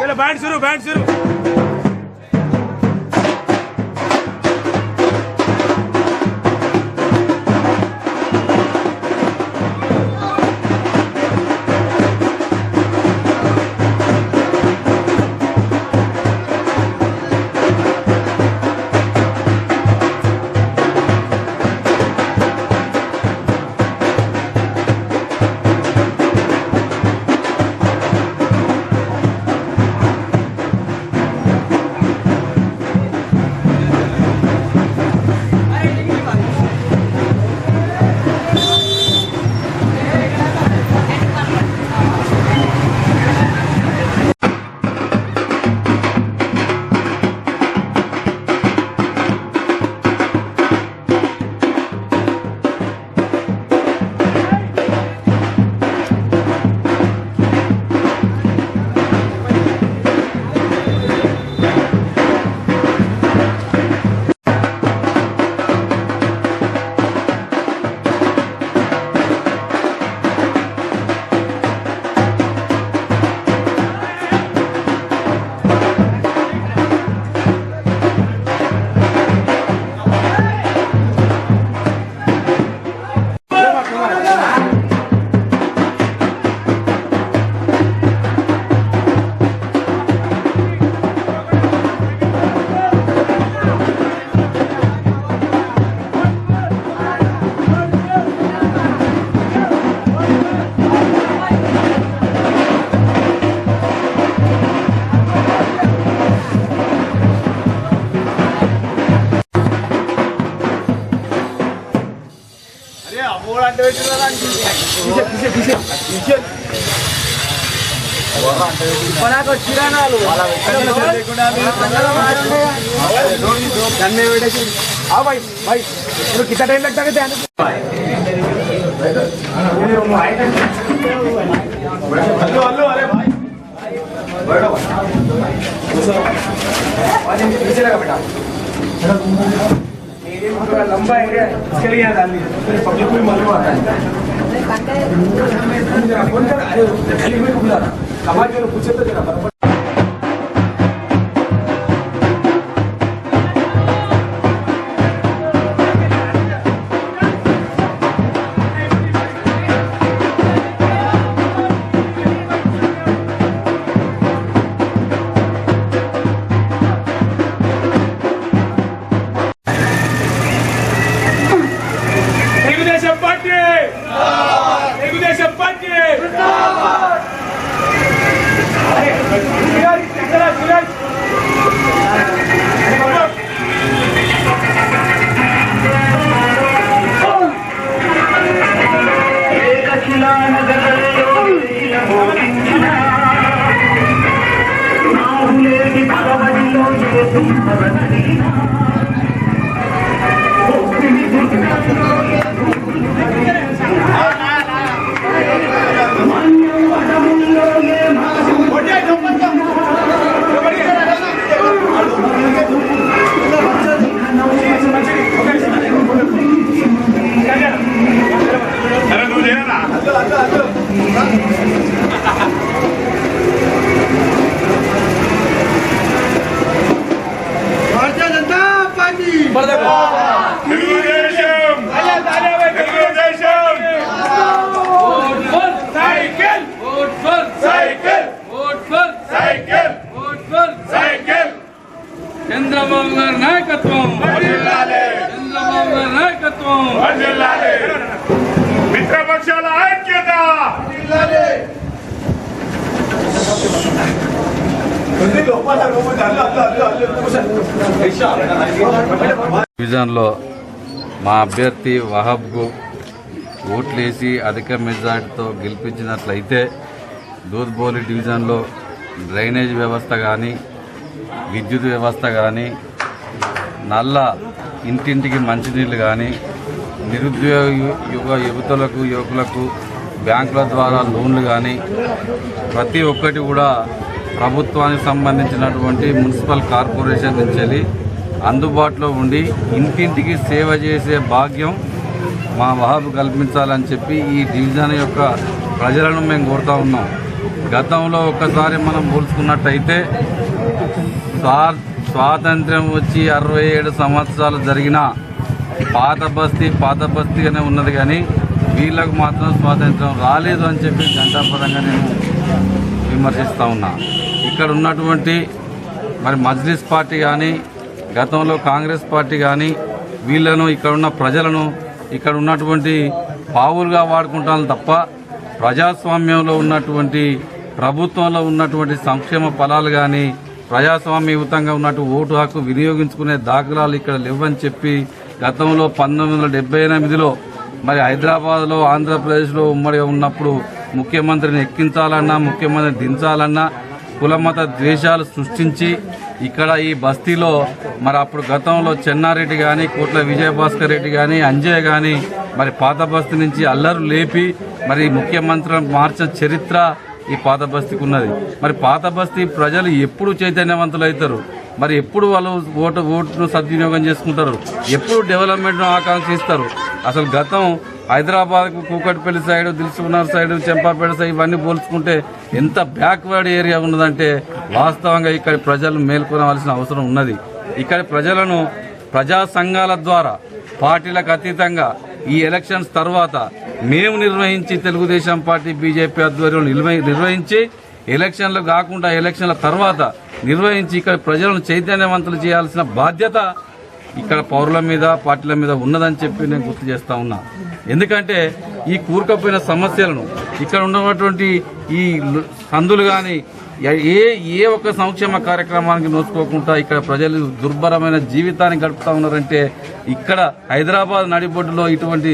चलो बैंड शुरू भाई कितना टाइम लगता है पीछे लगा बेटा लंबा एरिया इसके लिए यहाँ डाल दिया पब्लिक को भी मालूम आता है फोन कर अरे बुला समाज में पूछे तो जरा बराबर చంద్రబాబు గారి నాయకత్వం, చంద్రబాబు గారి నాయకత్వం, మిత్రపక్షాల ఐక్యత. డివిజన్లో మా అభ్యర్థి వహాబ్కు ఓట్లేసి అధిక మెజార్టీతో గెలిపించినట్లయితే దూద్బోలి డివిజన్లో డ్రైనేజ్ వ్యవస్థ కానీ విద్యుత్ వ్యవస్థ కానీ నల్ల ఇంటింటికి మంచినీళ్ళు కానీ నిరుద్యోగ యువకులకు బ్యాంకుల ద్వారా లోన్లు కానీ ప్రతి ఒక్కటి కూడా ప్రభుత్వానికి సంబంధించినటువంటి మున్సిపల్ కార్పొరేషన్ నుంచి వెళ్ళి అందుబాటులో ఉండి ఇంటింటికి సేవ చేసే భాగ్యం మా వహాబ్ కల్పించాలని చెప్పి ఈ డివిజన్ యొక్క ప్రజలను మేము కోరుతా ఉన్నాం. గతంలో ఒక్కసారి మనం పోల్చుకున్నట్టయితే స్వాతంత్ర్యం వచ్చి 67 సంవత్సరాలు జరిగిన పాత బస్తీగానే ఉన్నది, కానీ వీళ్ళకు మాత్రం స్వాతంత్ర్యం రాలేదు అని చెప్పి గంటాపరంగా నేను విమర్శిస్తూ ఉన్నా. ఇక్కడ ఉన్నటువంటి మరి మజ్లిస్ పార్టీ కానీ గతంలో కాంగ్రెస్ పార్టీ కానీ వీళ్ళను ఇక్కడ ఉన్న ప్రజలను ఇక్కడ ఉన్నటువంటి పావులుగా వాడుకుంటాను తప్ప ప్రజాస్వామ్యంలో ఉన్నటువంటి ప్రభుత్వంలో ఉన్నటువంటి సంక్షేమ ఫలాలు కానీ ప్రజాస్వామ్యయుతంగా ఉన్నట్టు ఓటు హక్కు వినియోగించుకునే దాఖలాలు ఇక్కడ లేవని చెప్పి గతంలో 1978లో మరి హైదరాబాద్లో ఆంధ్రప్రదేశ్లో ఉమ్మడిగా ఉన్నప్పుడు ముఖ్యమంత్రిని ఎక్కించాలన్నా ముఖ్యమంత్రిని దించాలన్నా కులమత ద్వేషాలు సృష్టించి ఇక్కడ ఈ బస్తీలో మరి అప్పుడు గతంలో చెన్నారెడ్డి కానీ కోట్ల విజయభాస్కర్ రెడ్డి కానీ అంజయ్ కానీ మరి పాత బస్తీ నుంచి అల్లరు లేపి మరి ముఖ్యమంత్రులను మార్చిన చరిత్ర ఈ పాత బస్తీకి ఉన్నది. మరి పాత బస్తీ ప్రజలు ఎప్పుడు చైతన్యవంతులు అవుతారు, మరి ఎప్పుడు వాళ్ళు ఓటును సద్వినియోగం చేసుకుంటారు, ఎప్పుడు డెవలప్మెంట్ను ఆకాంక్షిస్తారు? అసలు గతం హైదరాబాద్కు Kukatpally side, Dilsukhnagar side, Champapet side ఇవన్నీ పోల్చుకుంటే ఎంత బ్యాక్వర్డ్ ఏరియా ఉన్నదంటే వాస్తవంగా ఇక్కడ ప్రజలు మేల్కొనవలసిన అవసరం ఉన్నది. ఇక్కడ ప్రజలను ప్రజా సంఘాల ద్వారా పార్టీలకు అతీతంగా ఈ ఎలక్షన్స్ తర్వాత మేము నిర్వహించి తెలుగుదేశం పార్టీ బీజేపీ ఆధ్వర్యంలో నిర్వహించి ఎలక్షన్లు కాకుండా ఎలక్షన్ల తర్వాత నిర్వహించి ఇక్కడ ప్రజలను చైతన్యవంతులు చేయాల్సిన బాధ్యత ఇక్కడ పౌరుల మీద పార్టీల మీద ఉన్నదని చెప్పి నేను గుర్తు చేస్తా ఉన్నా. ఎందుకంటే ఈ కూరుకుపోయిన సమస్యలను ఇక్కడ ఉన్నటువంటి ఈ సందులు కానీ ఏ ఒక్క సంక్షేమ కార్యక్రమానికి నోచుకోకుండా ఇక్కడ ప్రజలు దుర్భరమైన జీవితాన్ని గడుపుతా ఉన్నారంటే ఇక్కడ హైదరాబాద్ నడిబొడ్డులో ఇటువంటి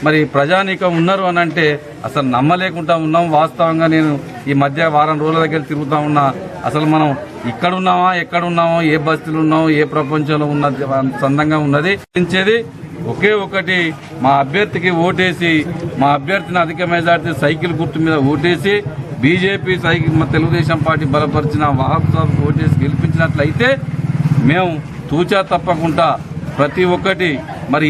మరి ప్రజానీకం ఉన్నారు అని అంటే అసలు నమ్మలేకుండా ఉన్నాం. వాస్తవంగా నేను ఈ మధ్య వారం రోజుల దగ్గర తిరుగుతా ఉన్నా. అసలు మనం ఇక్కడున్నామా ఎక్కడున్నామో, ఏ బస్తీలు ఉన్నామో, ఏ ప్రపంచంలో ఉన్నది సందంగా ఉన్నది. ఒకే ఒకటి, మా అభ్యర్థికి ఓటేసి మా అభ్యర్థిని అధిక మెజార్టీ సైకిల్ గుర్తు మీద ఓటేసి బీజేపీ తెలుగుదేశం పార్టీ బలపరిచిన వహాబ్ సాబ్ ఓటేసి గెలిపించినట్లయితే మేము తూచా తప్పకుండా ప్రతి ఒక్కటి మరి